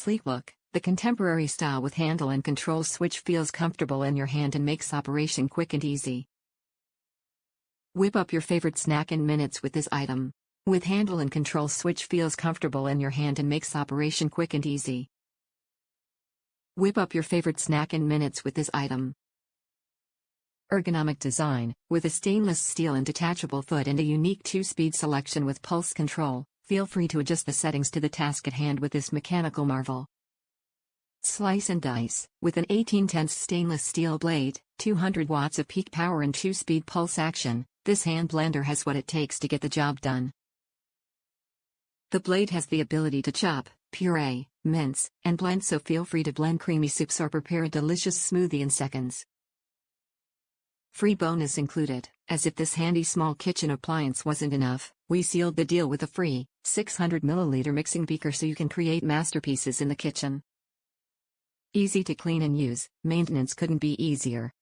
Sleek look, the contemporary style with handle and control switch feels comfortable in your hand and makes operation quick and easy. Whip up your favorite snack in minutes with this item. With handle and control switch feels comfortable in your hand and makes operation quick and easy. Whip up your favorite snack in minutes with this item. Ergonomic design, with a stainless steel and detachable foot and a unique 2-speed selection with pulse control, feel free to adjust the settings to the task at hand with this mechanical marvel. Slice and dice, with an 18-tenths stainless steel blade, 200 watts of peak power and 2-speed pulse action, this hand blender has what it takes to get the job done. The blade has the ability to chop, puree, mince, and blend, so feel free to blend creamy soups or prepare a delicious smoothie in seconds. Free bonus included. As if this handy small kitchen appliance wasn't enough, we sealed the deal with a free 600 milliliter mixing beaker so you can create masterpieces in the kitchen. Easy to clean and use, maintenance couldn't be easier.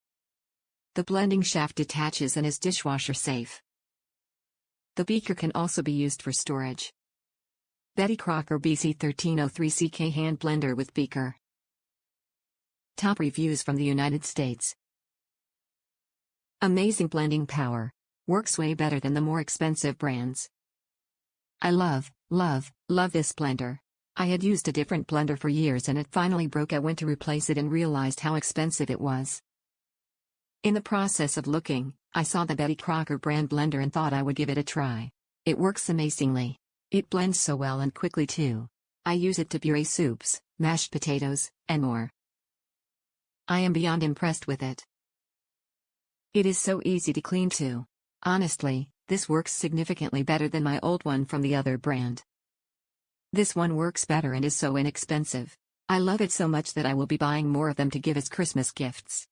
The blending shaft detaches and is dishwasher safe. The beaker can also be used for storage. Crocker BC-1303CK hand blender with beaker. Top reviews from the United States. Amazing blending power. Works way better than the more expensive brands. I love this blender. I had used a different blender for years and it finally broke. I went to replace it and realized how expensive it was. In the process of looking, I saw the Crocker brand blender and thought I would give it a try. It works amazingly. It blends so well and quickly too. I use it to puree soups, mashed potatoes, and more. I am beyond impressed with it. It is so easy to clean too. Honestly, this works significantly better than my old one from the other brand. This one works better and is so inexpensive. I love it so much that I will be buying more of them to give as Christmas gifts.